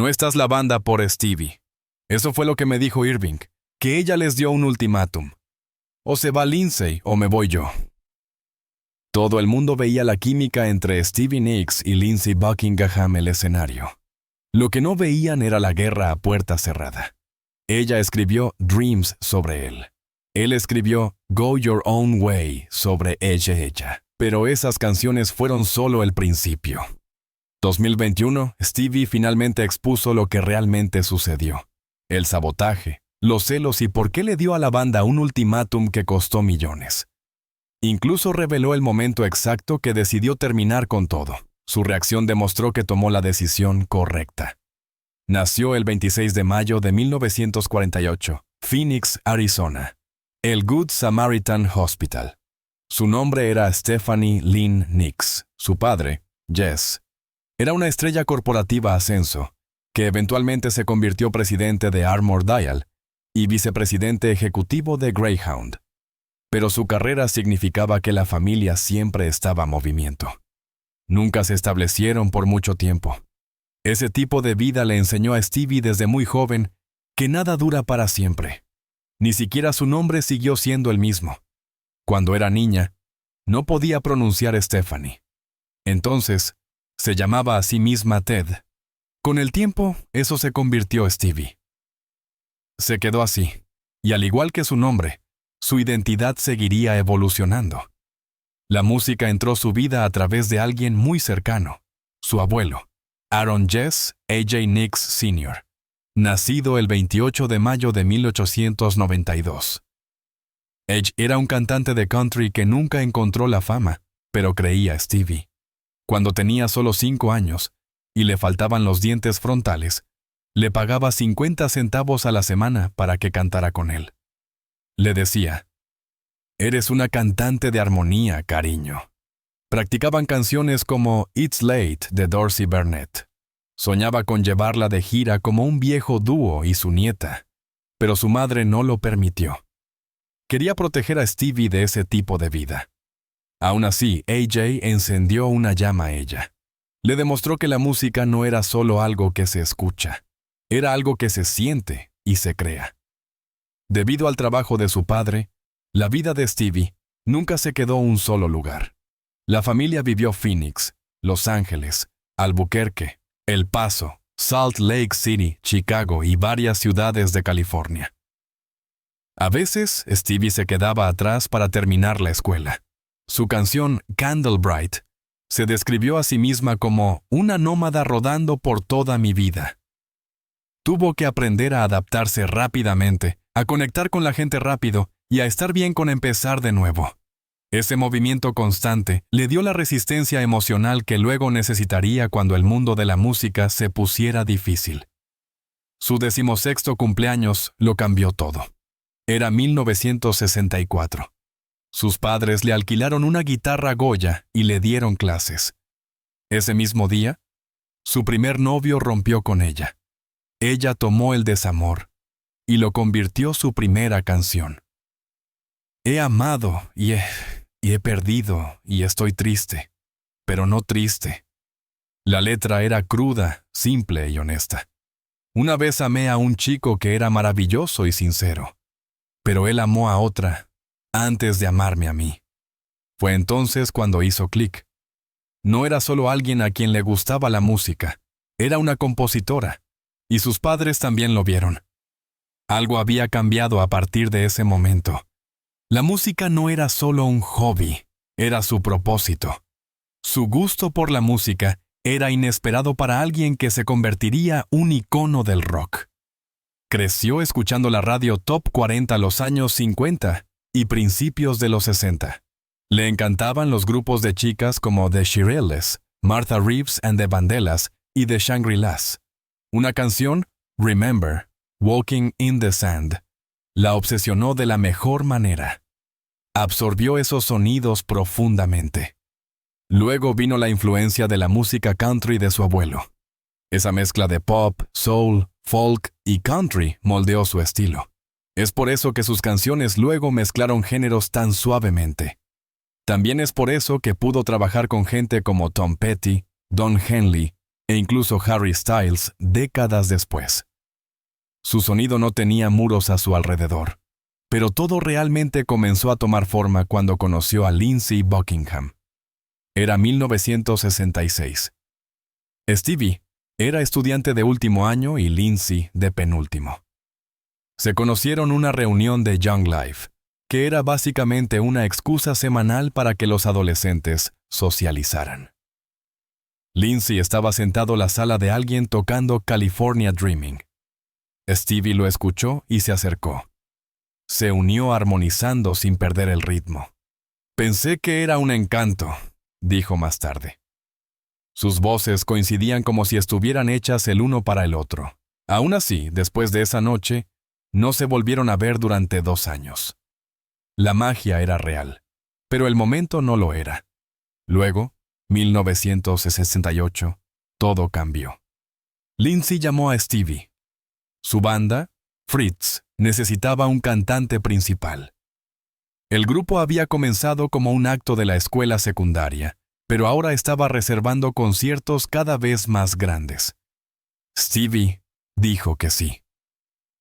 No estás la banda por Stevie. Eso fue lo que me dijo Irving, que ella les dio un ultimátum. O se va Lindsay o me voy yo. Todo el mundo veía la química entre Stevie Nicks y Lindsey Buckingham el escenario. Lo que no veían era la guerra a puerta cerrada. Ella escribió Dreams sobre él. Él escribió Go Your Own Way sobre ella. Pero esas canciones fueron solo el principio. 2021, Stevie finalmente expuso lo que realmente sucedió. El sabotaje, los celos y por qué le dio a la banda un ultimátum que costó millones. Incluso reveló el momento exacto que decidió terminar con todo. Su reacción demostró que tomó la decisión correcta. Nació el 26 de mayo de 1948, Phoenix, Arizona. El Good Samaritan Hospital. Su nombre era Stephanie Lynn Nicks. Su padre, Jess, era una estrella corporativa ascenso, que eventualmente se convirtió presidente de Armour Dial y vicepresidente ejecutivo de Greyhound. Pero su carrera significaba que la familia siempre estaba en movimiento. Nunca se establecieron por mucho tiempo. Ese tipo de vida le enseñó a Stevie desde muy joven que nada dura para siempre. Ni siquiera su nombre siguió siendo el mismo. Cuando era niña, no podía pronunciar Stephanie. Entonces, se llamaba a sí misma Ted. Con el tiempo, eso se convirtió en Stevie. Se quedó así, y al igual que su nombre, su identidad seguiría evolucionando. La música entró su vida a través de alguien muy cercano, su abuelo, Aaron Jess A.J. Nicks Sr., nacido el 28 de mayo de 1892. Edge era un cantante de country que nunca encontró la fama, pero creía Stevie. Cuando tenía solo 5 años y le faltaban los dientes frontales, le pagaba 50 centavos a la semana para que cantara con él. Le decía, «Eres una cantante de armonía, cariño». Practicaban canciones como It's Late de Dorsey Burnett. Soñaba con llevarla de gira como un viejo dúo y su nieta, pero su madre no lo permitió. Quería proteger a Stevie de ese tipo de vida. Aún así, A.J. encendió una llama a ella. Le demostró que la música no era solo algo que se escucha, era algo que se siente y se crea. Debido al trabajo de su padre, la vida de Stevie nunca se quedó en un solo lugar. La familia vivió Phoenix, Los Ángeles, Albuquerque, El Paso, Salt Lake City, Chicago y varias ciudades de California. A veces, Stevie se quedaba atrás para terminar la escuela. Su canción Candle Bright se describió a sí misma como una nómada rodando por toda mi vida. Tuvo que aprender a adaptarse rápidamente, a conectar con la gente rápido y a estar bien con empezar de nuevo. Ese movimiento constante le dio la resistencia emocional que luego necesitaría cuando el mundo de la música se pusiera difícil. Su 16º cumpleaños lo cambió todo. Era 1964. Sus padres le alquilaron una guitarra Goya y le dieron clases. Ese mismo día, su primer novio rompió con ella. Ella tomó el desamor y lo convirtió su primera canción. He amado y he perdido y estoy triste, pero no triste. La letra era cruda, simple y honesta. Una vez amé a un chico que era maravilloso y sincero, pero él amó a otra antes de amarme a mí. Fue entonces cuando hizo clic. No era solo alguien a quien le gustaba la música, era una compositora, y sus padres también lo vieron. Algo había cambiado a partir de ese momento. La música no era solo un hobby, era su propósito. Su gusto por la música era inesperado para alguien que se convertiría un icono del rock. Creció escuchando la radio Top 40 los años 50 y principios de los 60. Le encantaban los grupos de chicas como The Shirelles, Martha Reeves and the Vandellas y The Shangri-Las. Una canción, Remember, Walking in the Sand, la obsesionó de la mejor manera. Absorbió esos sonidos profundamente. Luego vino la influencia de la música country de su abuelo. Esa mezcla de pop, soul, folk y country moldeó su estilo. Es por eso que sus canciones luego mezclaron géneros tan suavemente. También es por eso que pudo trabajar con gente como Tom Petty, Don Henley, e incluso Harry Styles décadas después. Su sonido no tenía muros a su alrededor, pero todo realmente comenzó a tomar forma cuando conoció a Lindsey Buckingham. Era 1966. Stevie era estudiante de último año y Lindsey de penúltimo. Se conocieron en una reunión de Young Life, que era básicamente una excusa semanal para que los adolescentes socializaran. Lindsey estaba sentado en la sala de alguien tocando California Dreaming. Stevie lo escuchó y se acercó. Se unió armonizando sin perder el ritmo. «Pensé que era un encanto», dijo más tarde. Sus voces coincidían como si estuvieran hechas el uno para el otro. Aún así, después de esa noche, no se volvieron a ver durante 2 años. La magia era real, pero el momento no lo era. Luego, 1968, todo cambió. Lindsey llamó a Stevie. Su banda, Fritz, necesitaba un cantante principal. El grupo había comenzado como un acto de la escuela secundaria, pero ahora estaba reservando conciertos cada vez más grandes. Stevie dijo que sí.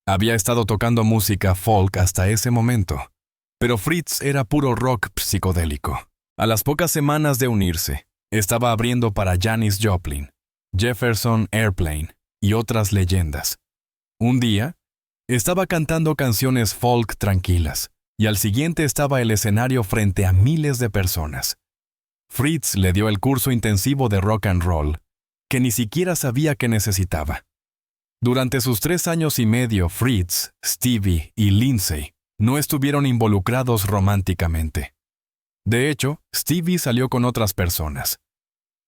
Había estado tocando música folk hasta ese momento, pero Fritz era puro rock psicodélico. A las pocas semanas de unirse, estaba abriendo para Janis Joplin, Jefferson Airplane y otras leyendas. Un día, estaba cantando canciones folk tranquilas, y al siguiente estaba el escenario frente a miles de personas. Fritz le dio el curso intensivo de rock and roll, que ni siquiera sabía que necesitaba. Durante sus 3 años y medio, Fritz, Stevie y Lindsey no estuvieron involucrados románticamente. De hecho, Stevie salió con otras personas.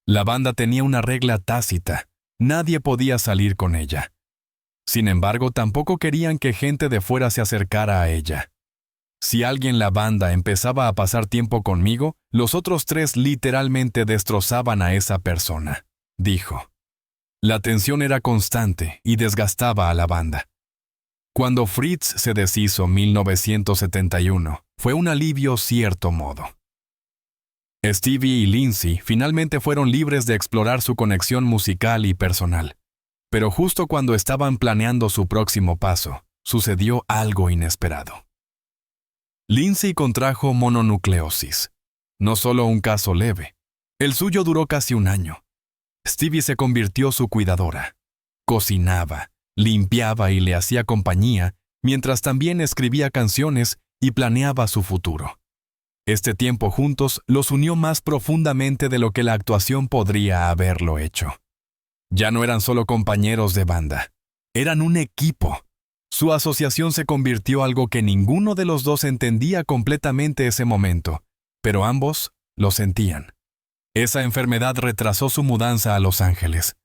La banda tenía una regla tácita: nadie podía salir con ella. Sin embargo, tampoco querían que gente de fuera se acercara a ella. Si alguien en la banda empezaba a pasar tiempo conmigo, los otros 3 literalmente destrozaban a esa persona, dijo. La tensión era constante y desgastaba a la banda. Cuando Fritz se deshizo en 1971, fue un alivio cierto modo. Stevie y Lindsey finalmente fueron libres de explorar su conexión musical y personal. Pero justo cuando estaban planeando su próximo paso, sucedió algo inesperado. Lindsey contrajo mononucleosis. No solo un caso leve. El suyo duró casi 1 año. Stevie se convirtió su cuidadora. Cocinaba, limpiaba y le hacía compañía, mientras también escribía canciones y planeaba su futuro. Este tiempo juntos los unió más profundamente de lo que la actuación podría haberlo hecho. Ya no eran solo compañeros de banda, eran un equipo. Su asociación se convirtió en algo que ninguno de los dos entendía completamente ese momento, pero ambos lo sentían. Esa enfermedad retrasó su mudanza a Los Ángeles,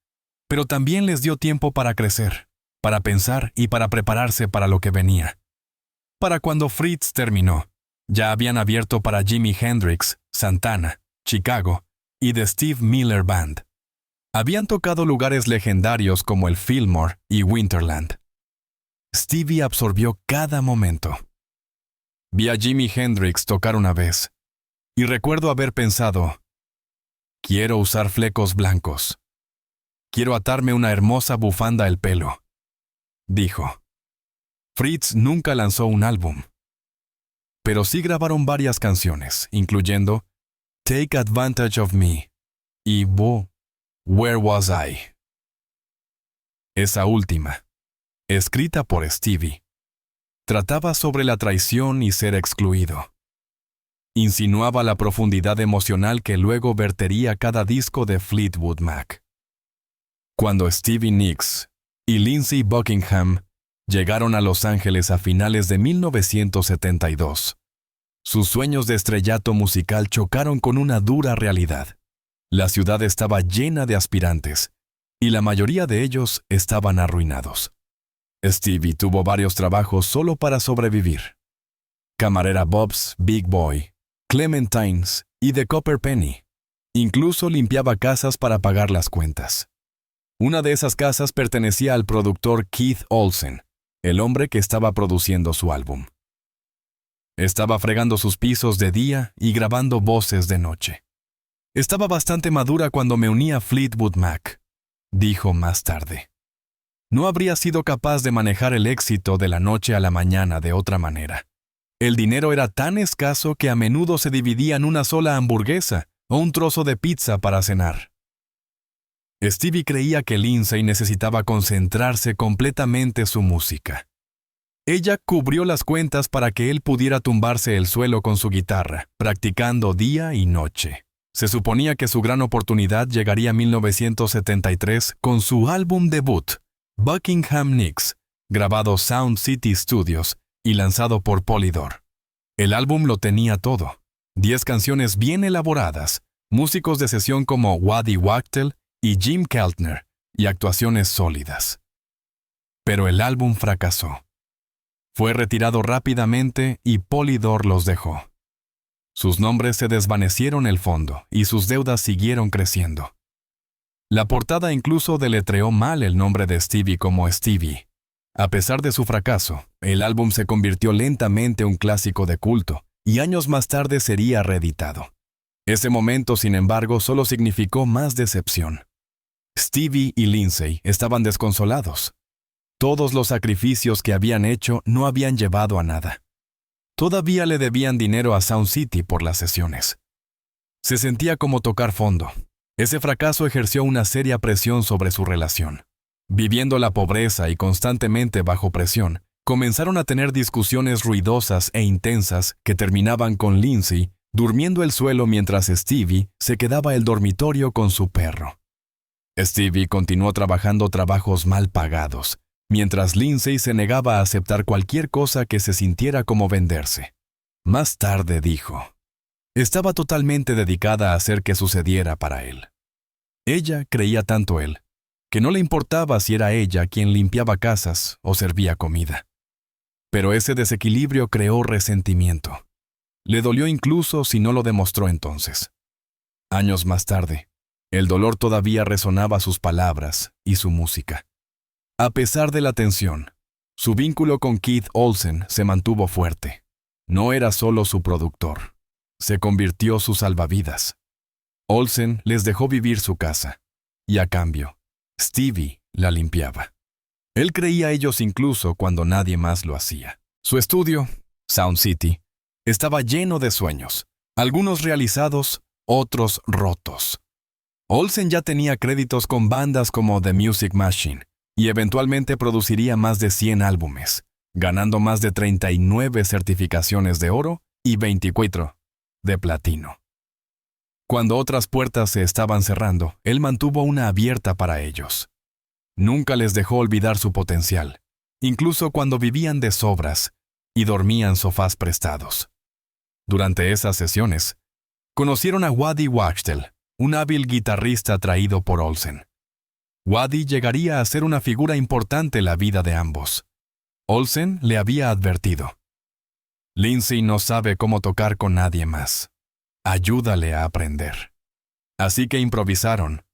pero también les dio tiempo para crecer, para pensar y para prepararse para lo que venía. Para cuando Fritz terminó, ya habían abierto para Jimi Hendrix, Santana, Chicago y The Steve Miller Band. Habían tocado lugares legendarios como el Fillmore y Winterland. Stevie absorbió cada momento. Vi a Jimi Hendrix tocar una vez, y recuerdo haber pensado: quiero usar flecos blancos. Quiero atarme una hermosa bufanda al pelo, dijo. Fritz nunca lanzó un álbum, pero sí grabaron varias canciones, incluyendo Take Advantage of Me y Boo, Where Was I? Esa última, escrita por Stevie, trataba sobre la traición y ser excluido. Insinuaba la profundidad emocional que luego vertería cada disco de Fleetwood Mac. Cuando Stevie Nicks y Lindsey Buckingham llegaron a Los Ángeles a finales de 1972, sus sueños de estrellato musical chocaron con una dura realidad. La ciudad estaba llena de aspirantes, y la mayoría de ellos estaban arruinados. Stevie tuvo varios trabajos solo para sobrevivir. Camarera Bob's Big Boy, Clementine's y The Copper Penny. Incluso limpiaba casas para pagar las cuentas. Una de esas casas pertenecía al productor Keith Olsen, el hombre que estaba produciendo su álbum. Estaba fregando sus pisos de día y grabando voces de noche. Estaba bastante madura cuando me uní a Fleetwood Mac. dijo más tarde. No habría sido capaz de manejar el éxito de la noche a la mañana de otra manera. El dinero era tan escaso que a menudo se dividía en una sola hamburguesa o un trozo de pizza para cenar. Stevie creía que Lindsay necesitaba concentrarse completamente en su música. Ella cubrió las cuentas para que él pudiera tumbarse el suelo con su guitarra, practicando día y noche. Se suponía que su gran oportunidad llegaría en 1973 con su álbum debut, Buckingham Nicks, grabado Sound City Studios y lanzado por Polydor. El álbum lo tenía todo: 10 canciones bien elaboradas, músicos de sesión como Waddy Wachtel y Jim Keltner, y actuaciones sólidas. Pero el álbum fracasó. Fue retirado rápidamente y Polydor los dejó. Sus nombres se desvanecieron en el fondo y sus deudas siguieron creciendo. La portada incluso deletreó mal el nombre de Stevie como Stevie. A pesar de su fracaso, el álbum se convirtió lentamente en un clásico de culto y años más tarde sería reeditado. Ese momento, sin embargo, solo significó más decepción. Stevie y Lindsay estaban desconsolados. Todos los sacrificios que habían hecho no habían llevado a nada. Todavía le debían dinero a Sound City por las sesiones. Se sentía como tocar fondo. Ese fracaso ejerció una seria presión sobre su relación. Viviendo la pobreza y constantemente bajo presión, comenzaron a tener discusiones ruidosas e intensas que terminaban con Lindsay durmiendo el suelo mientras Stevie se quedaba en el dormitorio con su perro. Stevie continuó trabajando trabajos mal pagados, mientras Lindsay se negaba a aceptar cualquier cosa que se sintiera como venderse. Más tarde dijo: estaba totalmente dedicada a hacer que sucediera para él. Ella creía tanto él, que no le importaba si era ella quien limpiaba casas o servía comida. Pero ese desequilibrio creó resentimiento. Le dolió incluso si no lo demostró entonces. Años más tarde, el dolor todavía resonaba sus palabras y su música. A pesar de la tensión, su vínculo con Keith Olsen se mantuvo fuerte. No era solo su productor, se convirtió su salvavidas. Olsen les dejó vivir su casa, y a cambio, Stevie la limpiaba. Él creía ellos incluso cuando nadie más lo hacía. Su estudio, Sound City, estaba lleno de sueños, algunos realizados, otros rotos. Olsen ya tenía créditos con bandas como The Music Machine, y eventualmente produciría más de 100 álbumes, ganando más de 39 certificaciones de oro y 24 de platino. Cuando otras puertas se estaban cerrando, él mantuvo una abierta para ellos. Nunca les dejó olvidar su potencial, incluso cuando vivían de sobras y dormían sofás prestados. Durante esas sesiones, conocieron a Waddy Wachtel, un hábil guitarrista traído por Olsen. Waddy llegaría a ser una figura importante en la vida de ambos. Olsen le había advertido: Lindsay no sabe cómo tocar con nadie más. Ayúdale a aprender. Así que improvisaron,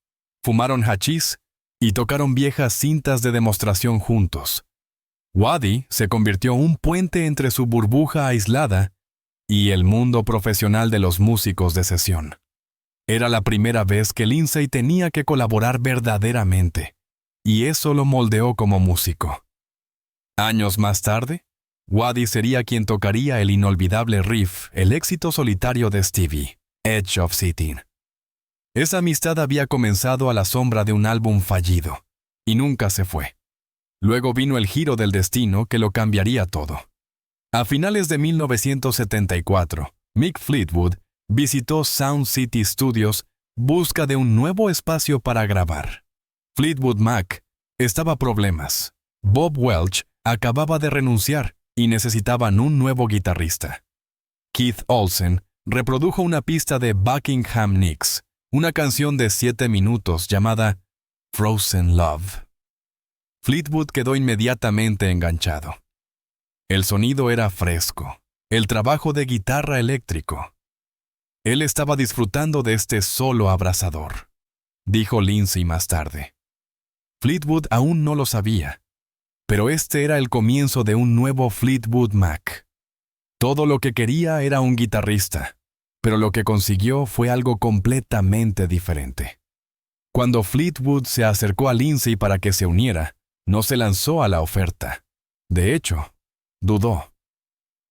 fumaron hachís y tocaron viejas cintas de demostración juntos. Waddy se convirtió en un puente entre su burbuja aislada y el mundo profesional de los músicos de sesión. Era la primera vez que Lindsay tenía que colaborar verdaderamente, y eso lo moldeó como músico. Años más tarde, Waddy sería quien tocaría el inolvidable riff, el éxito solitario de Stevie, Edge of Sitting. Esa amistad había comenzado a la sombra de un álbum fallido, y nunca se fue. Luego vino el giro del destino que lo cambiaría todo. A finales de 1974, Mick Fleetwood visitó Sound City Studios busca de un nuevo espacio para grabar. Fleetwood Mac estaba problemas. Bob Welch acababa de renunciar y necesitaban un nuevo guitarrista. Keith Olsen reprodujo una pista de Buckingham Nicks, una canción de 7 minutos llamada Frozen Love. Fleetwood quedó inmediatamente enganchado. El sonido era fresco, el trabajo de guitarra eléctrico. Él estaba disfrutando de este solo abrasador, dijo Lindsay más tarde. Fleetwood aún no lo sabía, pero este era el comienzo de un nuevo Fleetwood Mac. Todo lo que quería era un guitarrista, pero lo que consiguió fue algo completamente diferente. Cuando Fleetwood se acercó a Lindsay para que se uniera, no se lanzó a la oferta. De hecho, dudó.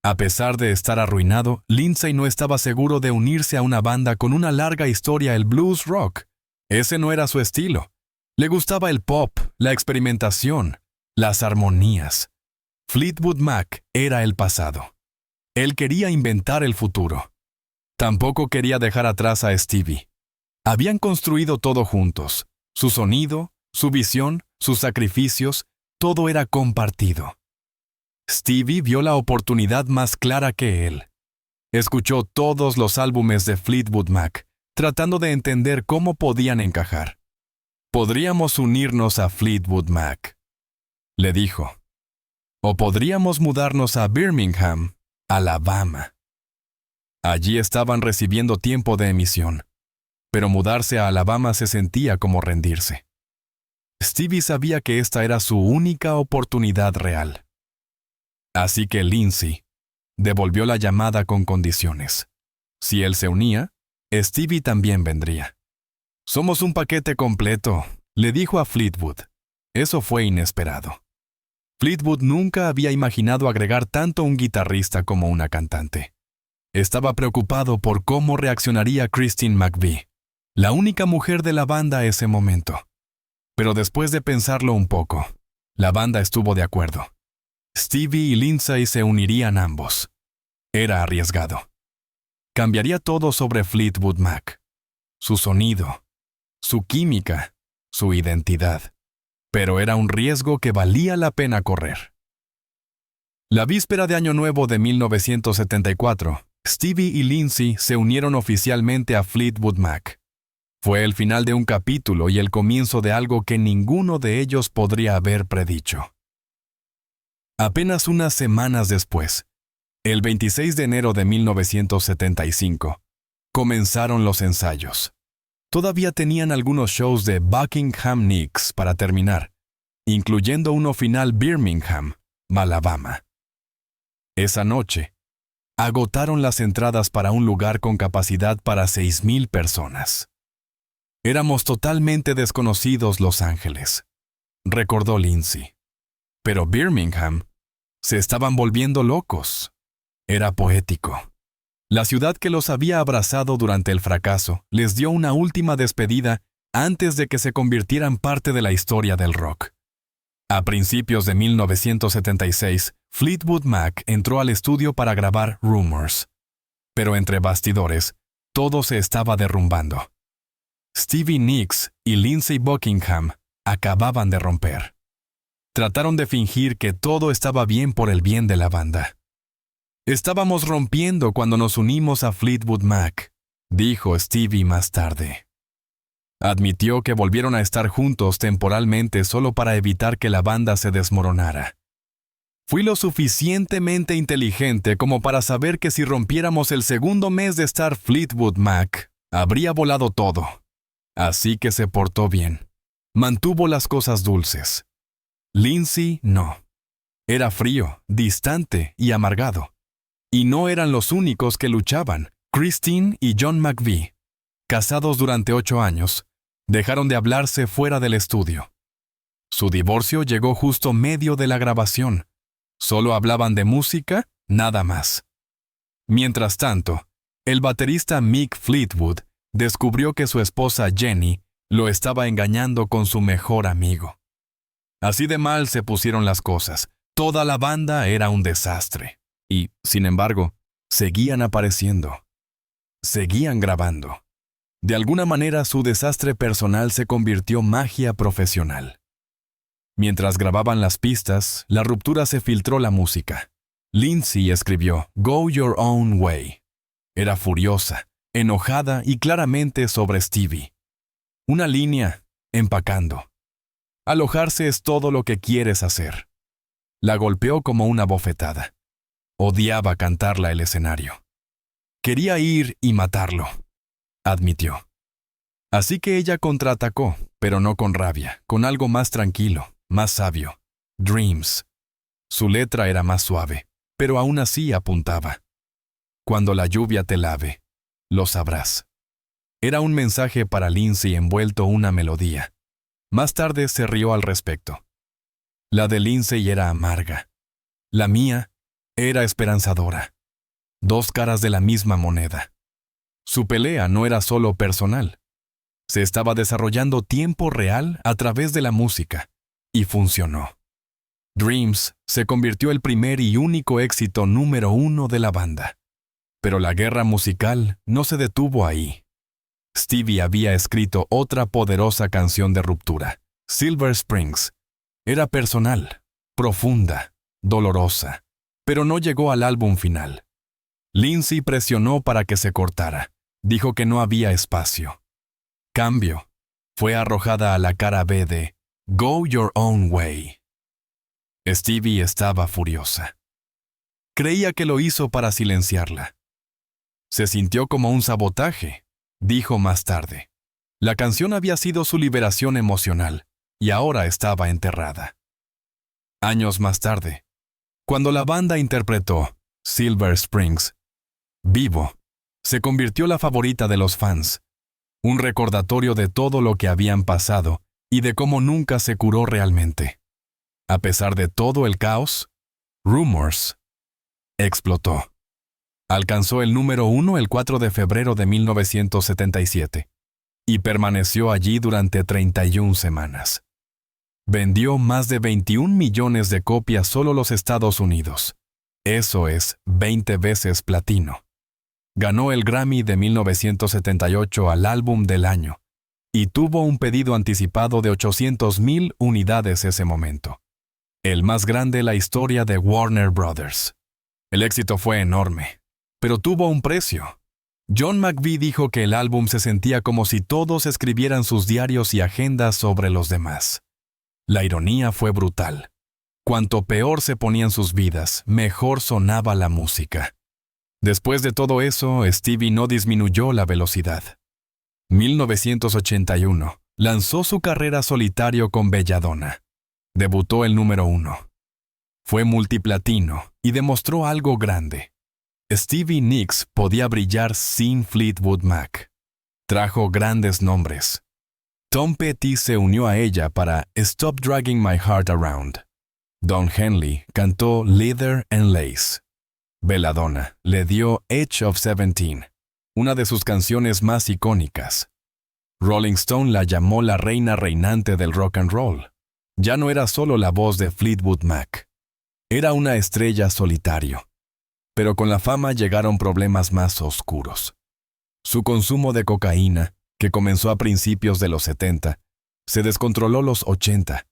A pesar de estar arruinado, Lindsay no estaba seguro de unirse a una banda con una larga historia el blues rock. Ese no era su estilo. Le gustaba el pop, la experimentación, las armonías. Fleetwood Mac era el pasado. Él quería inventar el futuro. Tampoco quería dejar atrás a Stevie. Habían construido todo juntos. Su sonido, su visión, sus sacrificios, todo era compartido. Stevie vio la oportunidad más clara que él. Escuchó todos los álbumes de Fleetwood Mac, tratando de entender cómo podían encajar. Podríamos unirnos a Fleetwood Mac, le dijo. O podríamos mudarnos a Birmingham, Alabama. Allí estaban recibiendo tiempo de emisión, pero mudarse a Alabama se sentía como rendirse. Stevie sabía que esta era su única oportunidad real. Así que Lindsay devolvió la llamada con condiciones. Si él se unía, Stevie también vendría. «Somos un paquete completo», le dijo a Fleetwood. Eso fue inesperado. Fleetwood nunca había imaginado agregar tanto un guitarrista como una cantante. Estaba preocupado por cómo reaccionaría Christine McVie, la única mujer de la banda a ese momento. Pero después de pensarlo un poco, la banda estuvo de acuerdo. Stevie y Lindsay se unirían ambos. Era arriesgado. Cambiaría todo sobre Fleetwood Mac. Su sonido, su química, su identidad. Pero era un riesgo que valía la pena correr. La víspera de Año Nuevo de 1974, Stevie y Lindsay se unieron oficialmente a Fleetwood Mac. Fue el final de un capítulo y el comienzo de algo que ninguno de ellos podría haber predicho. Apenas unas semanas después, el 26 de enero de 1975, comenzaron los ensayos. Todavía tenían algunos shows de Buckingham Nicks para terminar, incluyendo uno final Birmingham, Alabama. Esa noche, agotaron las entradas para un lugar con capacidad para 6,000 personas. Éramos totalmente desconocidos Los Ángeles, recordó Lindsay. Pero Birmingham se estaban volviendo locos. Era poético. La ciudad que los había abrazado durante el fracaso les dio una última despedida antes de que se convirtieran parte de la historia del rock. A principios de 1976, Fleetwood Mac entró al estudio para grabar Rumors. Pero entre bastidores, todo se estaba derrumbando. Stevie Nicks y Lindsey Buckingham acababan de romper. Trataron de fingir que todo estaba bien por el bien de la banda. «Estábamos rompiendo cuando nos unimos a Fleetwood Mac», dijo Stevie más tarde. Admitió que volvieron a estar juntos temporalmente solo para evitar que la banda se desmoronara. «Fui lo suficientemente inteligente como para saber que si rompiéramos el segundo mes de estar Fleetwood Mac, habría volado todo. Así que se portó bien. Mantuvo las cosas dulces. Lindsay no. Era frío, distante y amargado. Y no eran los únicos que luchaban. Christine y John McVie, casados durante 8 años, dejaron de hablarse fuera del estudio. Su divorcio llegó justo medio de la grabación. Solo hablaban de música, nada más. Mientras tanto, el baterista Mick Fleetwood descubrió que su esposa Jenny lo estaba engañando con su mejor amigo. Así de mal se pusieron las cosas. Toda la banda era un desastre. Y, sin embargo, seguían apareciendo. Seguían grabando. De alguna manera su desastre personal se convirtió en magia profesional. Mientras grababan las pistas, la ruptura se filtró la música. Lindsay escribió Go Your Own Way. Era furiosa, enojada y claramente sobre Stevie. Una línea, empacando. Alojarse es todo lo que quieres hacer. La golpeó como una bofetada. Odiaba cantarla el escenario. Quería ir y matarlo, admitió. Así que ella contraatacó, pero no con rabia, con algo más tranquilo, más sabio. Dreams. Su letra era más suave, pero aún así apuntaba. Cuando la lluvia te lave, lo sabrás. Era un mensaje para Lindsay envuelto una melodía. Más tarde se rió al respecto. La de Lindsay era amarga. La mía era esperanzadora. Dos caras de la misma moneda. Su pelea no era solo personal. Se estaba desarrollando tiempo real a través de la música, y funcionó. Dreams se convirtió el primer y único éxito número 1 de la banda. Pero la guerra musical no se detuvo ahí. Stevie había escrito otra poderosa canción de ruptura, Silver Springs. Era personal, profunda, dolorosa, pero no llegó al álbum final. Lindsay presionó para que se cortara. Dijo que no había espacio. Cambio. Fue arrojada a la cara B de Go Your Own Way. Stevie estaba furiosa. Creía que lo hizo para silenciarla. Se sintió como un sabotaje, dijo más tarde. La canción había sido su liberación emocional, y ahora estaba enterrada. Años más tarde, cuando la banda interpretó Silver Springs, vivo, se convirtió la favorita de los fans, un recordatorio de todo lo que habían pasado y de cómo nunca se curó realmente. A pesar de todo el caos, Rumors explotó. Alcanzó el número 1 el 4 de febrero de 1977 y permaneció allí durante 31 semanas. Vendió más de 21 millones de copias solo los Estados Unidos. Eso es 20 veces platino. Ganó el Grammy de 1978 al álbum del año y tuvo un pedido anticipado de 800,000 unidades ese momento. El más grande en la historia de Warner Brothers. El éxito fue enorme, pero tuvo un precio. John McVie dijo que el álbum se sentía como si todos escribieran sus diarios y agendas sobre los demás. La ironía fue brutal. Cuanto peor se ponían sus vidas, mejor sonaba la música. Después de todo eso, Stevie no disminuyó la velocidad. 1981, lanzó su carrera solitario con Belladonna. Debutó el número 1. Fue multiplatino y demostró algo grande. Stevie Nicks podía brillar sin Fleetwood Mac. Trajo grandes nombres. Tom Petty se unió a ella para Stop Dragging My Heart Around. Don Henley cantó Leather and Lace. Belladonna le dio Edge of 17, una de sus canciones más icónicas. Rolling Stone la llamó la reina reinante del rock and roll. Ya no era solo la voz de Fleetwood Mac. Era una estrella solitario. Pero con la fama llegaron problemas más oscuros. Su consumo de cocaína, que comenzó a principios de los 70, se descontroló los 80.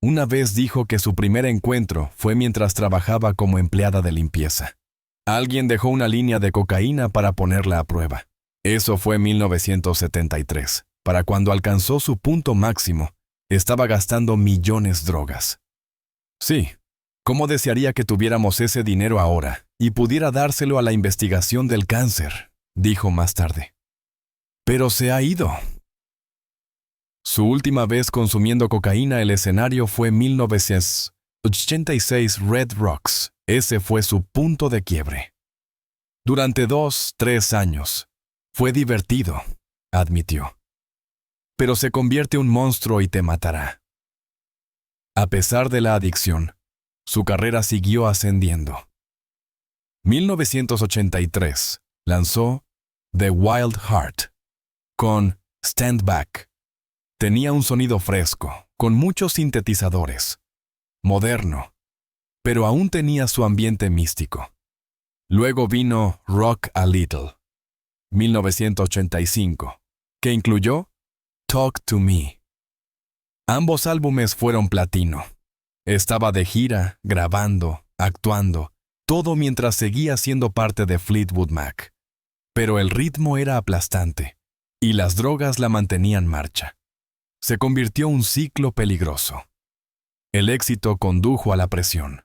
Una vez dijo que su primer encuentro fue mientras trabajaba como empleada de limpieza. Alguien dejó una línea de cocaína para ponerla a prueba. Eso fue en 1973. Para cuando alcanzó su punto máximo, estaba gastando millones de drogas. Sí, ¿cómo desearía que tuviéramos ese dinero ahora y pudiera dárselo a la investigación del cáncer?, dijo más tarde. Pero se ha ido. Su última vez consumiendo cocaína en el escenario fue en 1986 Red Rocks. Ese fue su punto de quiebre. Durante 2-3 años. Fue divertido, admitió. Pero se convierte en un monstruo y te matará. A pesar de la adicción, su carrera siguió ascendiendo. 1983 lanzó The Wild Heart con Stand Back. Tenía un sonido fresco, con muchos sintetizadores, moderno, pero aún tenía su ambiente místico. Luego vino Rock a Little, 1985, que incluyó Talk to Me. Ambos álbumes fueron platino. Estaba de gira, grabando, actuando, todo mientras seguía siendo parte de Fleetwood Mac. Pero el ritmo era aplastante, y las drogas la mantenían en marcha. Se convirtió en un ciclo peligroso. El éxito condujo a la presión.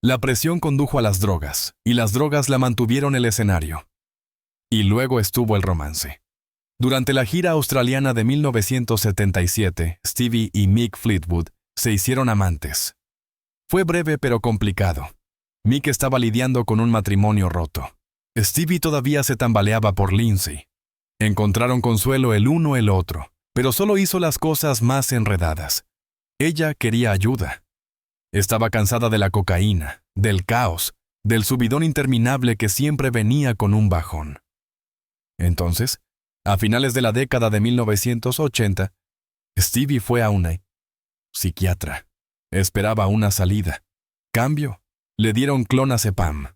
La presión condujo a las drogas, y las drogas la mantuvieron en el escenario. Y luego estuvo el romance. Durante la gira australiana de 1977, Stevie y Mick Fleetwood se hicieron amantes. Fue breve pero complicado. Mick estaba lidiando con un matrimonio roto. Stevie todavía se tambaleaba por Lindsay. Encontraron consuelo el uno el otro, pero solo hizo las cosas más enredadas. Ella quería ayuda. Estaba cansada de la cocaína, del caos, del subidón interminable que siempre venía con un bajón. Entonces, a finales de la década de 1980, Stevie fue a una psiquiatra. Esperaba una salida. Cambio, le dieron clonazepam.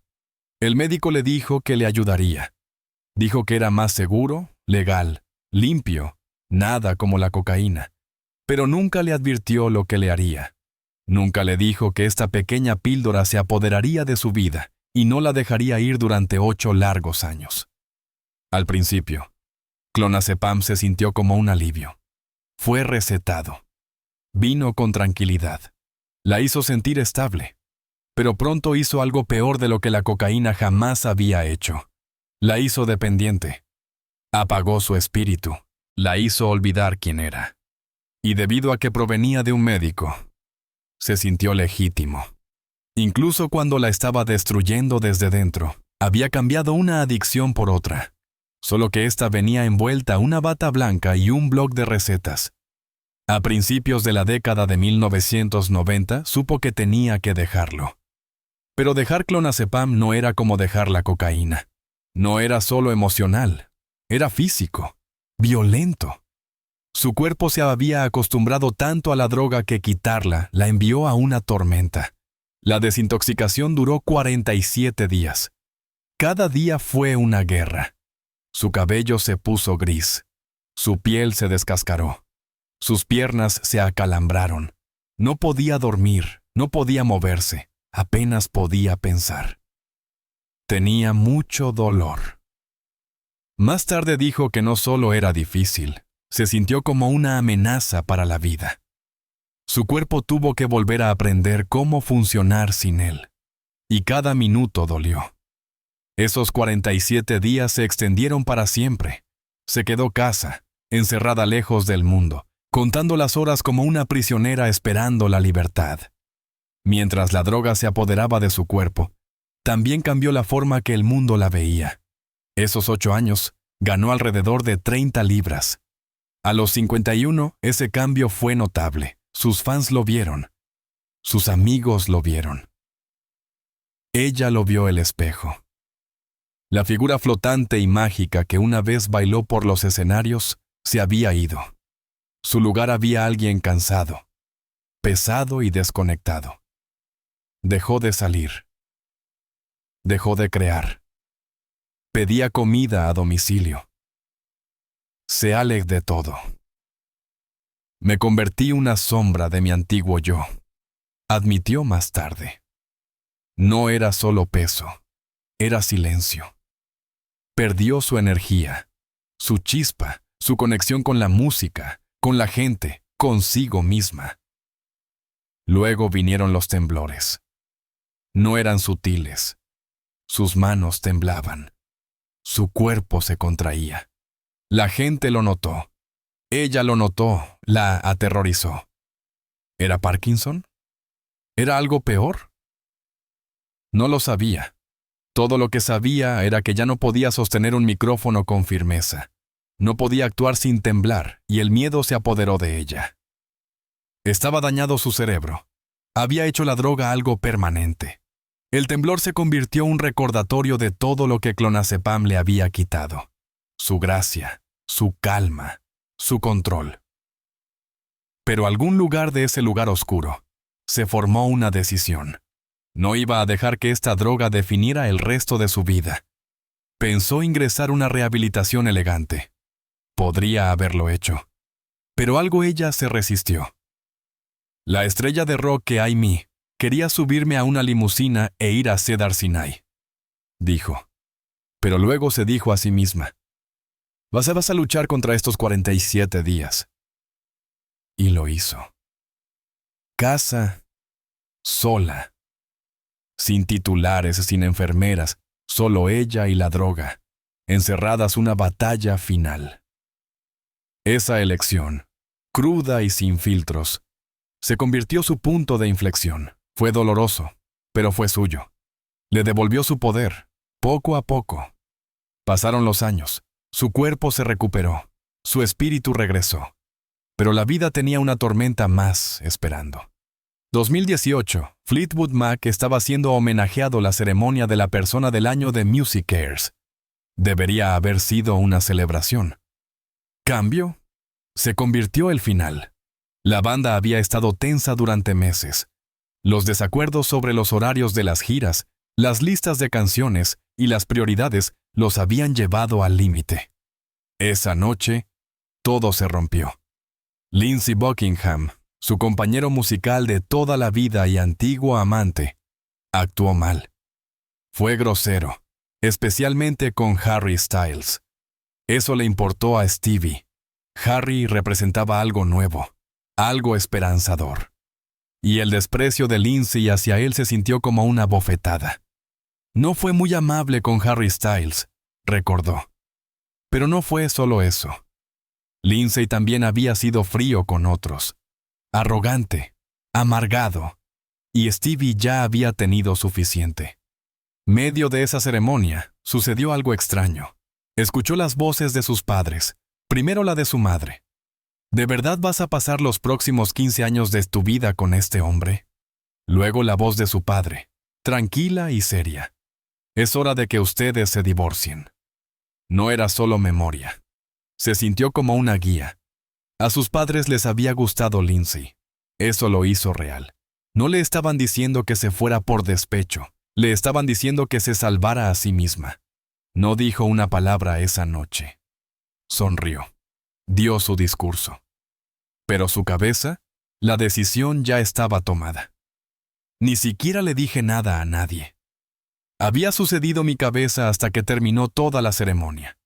El médico le dijo que le ayudaría. Dijo que era más seguro, legal, limpio, nada como la cocaína. Pero nunca le advirtió lo que le haría. Nunca le dijo que esta pequeña píldora se apoderaría de su vida y no la dejaría ir durante 8 largos años. Al principio, clonazepam se sintió como un alivio. Fue recetado. Vino con tranquilidad. La hizo sentir estable. Pero pronto hizo algo peor de lo que la cocaína jamás había hecho. La hizo dependiente. Apagó su espíritu. La hizo olvidar quién era. Y debido a que provenía de un médico, se sintió legítimo. Incluso cuando la estaba destruyendo desde dentro, había cambiado una adicción por otra. Solo que ésta venía envuelta una bata blanca y un bloc de recetas. A principios de la década de 1990, supo que tenía que dejarlo. Pero dejar clonazepam no era como dejar la cocaína. No era solo emocional, era físico, violento. Su cuerpo se había acostumbrado tanto a la droga que quitarla la envió a una tormenta. La desintoxicación duró 47 días. Cada día fue una guerra. Su cabello se puso gris. Su piel se descascaró. Sus piernas se acalambraron. No podía dormir, no podía moverse, apenas podía pensar. Tenía mucho dolor. Más tarde dijo que no solo era difícil, se sintió como una amenaza para la vida. Su cuerpo tuvo que volver a aprender cómo funcionar sin él. Y cada minuto dolió. Esos 47 días se extendieron para siempre. Se quedó casa, encerrada lejos del mundo, contando las horas como una prisionera esperando la libertad. Mientras la droga se apoderaba de su cuerpo, también cambió la forma que el mundo la veía. Esos 8 años, ganó alrededor de 30 libras. A los 51, ese cambio fue notable. Sus fans lo vieron. Sus amigos lo vieron. Ella lo vio el espejo. La figura flotante y mágica que una vez bailó por los escenarios se había ido. Su lugar había alguien cansado, pesado y desconectado. Dejó de salir. Dejó de crear. Pedía comida a domicilio. Se aleg de todo. Me convertí una sombra de mi antiguo yo, admitió más tarde. No era solo peso, era silencio. Perdió su energía, su chispa, su conexión con la música, con la gente, consigo misma. Luego vinieron los temblores. No eran sutiles. Sus manos temblaban. Su cuerpo se contraía. La gente lo notó. Ella lo notó, la aterrorizó. ¿Era Parkinson? ¿Era algo peor? No lo sabía. Todo lo que sabía era que ya no podía sostener un micrófono con firmeza. No podía actuar sin temblar, y el miedo se apoderó de ella. Estaba dañado su cerebro. Había hecho la droga algo permanente. El temblor se convirtió en un recordatorio de todo lo que clonazepam le había quitado. Su gracia, su calma, su control. Pero algún lugar de ese lugar oscuro se formó una decisión. No iba a dejar que esta droga definiera el resto de su vida. Pensó ingresar una rehabilitación elegante. Podría haberlo hecho. Pero algo ella se resistió. La estrella de rock que hay mí quería subirme a una limusina e ir a Cedar Sinai, dijo. Pero luego se dijo a sí misma, vas a luchar contra estos 47 días. Y lo hizo. Casa, sola. Sin titulares, sin enfermeras, solo ella y la droga, encerradas una batalla final. Esa elección, cruda y sin filtros, se convirtió su punto de inflexión. Fue doloroso, pero fue suyo. Le devolvió su poder, poco a poco. Pasaron los años. Su cuerpo se recuperó, su espíritu regresó. Pero la vida tenía una tormenta más esperando. 2018, Fleetwood Mac estaba siendo homenajeado la ceremonia de la persona del año de Music Cares. Debería haber sido una celebración. Cambio, se convirtió el final. La banda había estado tensa durante meses. Los desacuerdos sobre los horarios de las giras, las listas de canciones y las prioridades los habían llevado al límite. Esa noche, todo se rompió. Lindsey Buckingham, su compañero musical de toda la vida y antiguo amante, actuó mal. Fue grosero, especialmente con Harry Styles. Eso le importó a Stevie. Harry representaba algo nuevo, algo esperanzador. Y el desprecio de Lindsey hacia él se sintió como una bofetada. No fue muy amable con Harry Styles, recordó. Pero no fue solo eso. Lindsey también había sido frío con otros, arrogante, amargado, y Stevie ya había tenido suficiente. Medio de esa ceremonia, sucedió algo extraño. Escuchó las voces de sus padres, primero la de su madre. ¿De verdad vas a pasar los próximos 15 años de tu vida con este hombre? Luego la voz de su padre, tranquila y seria. Es hora de que ustedes se divorcien. No era solo memoria. Se sintió como una guía. A sus padres les había gustado Lindsey. Eso lo hizo real. No le estaban diciendo que se fuera por despecho. Le estaban diciendo que se salvara a sí misma. No dijo una palabra esa noche. Sonrió. Dio su discurso. Pero su cabeza, la decisión ya estaba tomada. Ni siquiera le dije nada a nadie. Había sucedido mi cabeza hasta que terminó toda la ceremonia.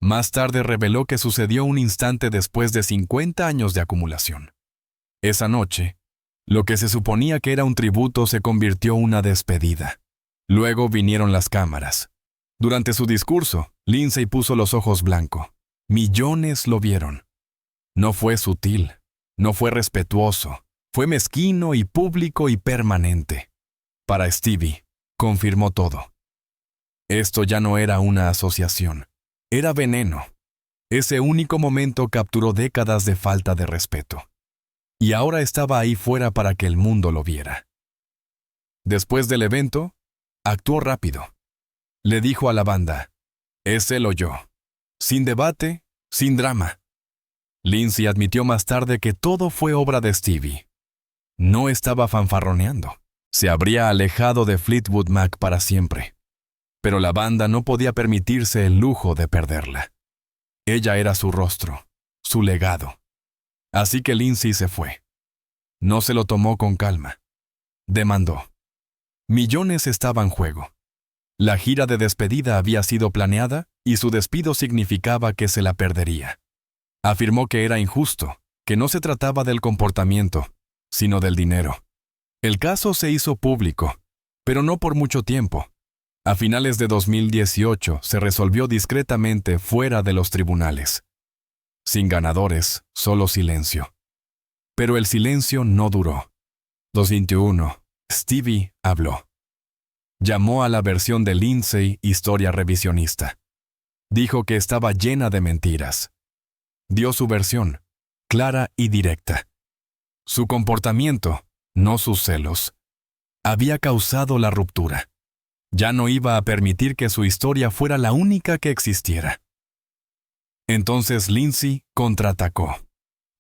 Más tarde reveló que sucedió un instante después de 50 años de acumulación. Esa noche, lo que se suponía que era un tributo se convirtió en una despedida. Luego vinieron las cámaras. Durante su discurso, Lindsey puso los ojos blancos. Millones lo vieron. No fue sutil, no fue respetuoso, fue mezquino y público y permanente. Para Stevie, confirmó todo. Esto ya no era una asociación. Era veneno. Ese único momento capturó décadas de falta de respeto. Y ahora estaba ahí fuera para que el mundo lo viera. Después del evento, actuó rápido. Le dijo a la banda, es él o yo. Sin debate, sin drama. Lindsey admitió más tarde que todo fue obra de Stevie. No estaba fanfarroneando. Se habría alejado de Fleetwood Mac para siempre. Pero la banda no podía permitirse el lujo de perderla. Ella era su rostro, su legado. Así que Lindsey se fue. No se lo tomó con calma. Demandó. Millones estaban en juego. La gira de despedida había sido planeada y su despido significaba que se la perdería. Afirmó que era injusto, que no se trataba del comportamiento, sino del dinero. El caso se hizo público, pero no por mucho tiempo. A finales de 2018 se resolvió discretamente fuera de los tribunales. Sin ganadores, solo silencio. Pero el silencio no duró. 2021, Stevie habló. Llamó a la versión de Lindsey historia revisionista. Dijo que estaba llena de mentiras. Dio su versión, clara y directa. Su comportamiento, no sus celos, había causado la ruptura. Ya no iba a permitir que su historia fuera la única que existiera. Entonces Lindsey contraatacó.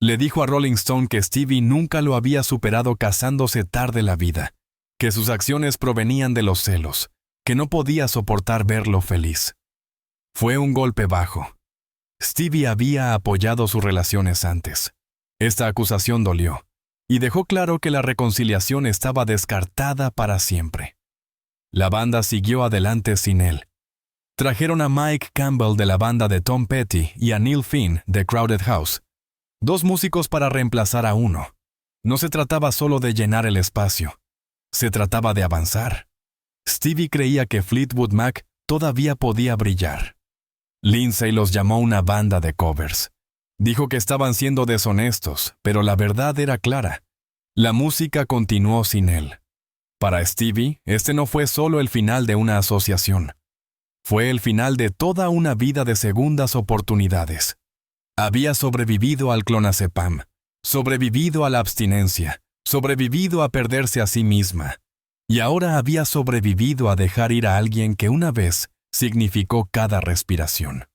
Le dijo a Rolling Stone que Stevie nunca lo había superado casándose tarde la vida, que sus acciones provenían de los celos, que no podía soportar verlo feliz. Fue un golpe bajo. Stevie había apoyado sus relaciones antes. Esta acusación dolió, y dejó claro que la reconciliación estaba descartada para siempre. La banda siguió adelante sin él. Trajeron a Mike Campbell de la banda de Tom Petty y a Neil Finn de Crowded House. Dos músicos para reemplazar a uno. No se trataba solo de llenar el espacio. Se trataba de avanzar. Stevie creía que Fleetwood Mac todavía podía brillar. Lindsey los llamó una banda de covers. Dijo que estaban siendo deshonestos, pero la verdad era clara. La música continuó sin él. Para Stevie, este no fue solo el final de una asociación. Fue el final de toda una vida de segundas oportunidades. Había sobrevivido al clonazepam, sobrevivido a la abstinencia, sobrevivido a perderse a sí misma, y ahora había sobrevivido a dejar ir a alguien que una vez significó cada respiración.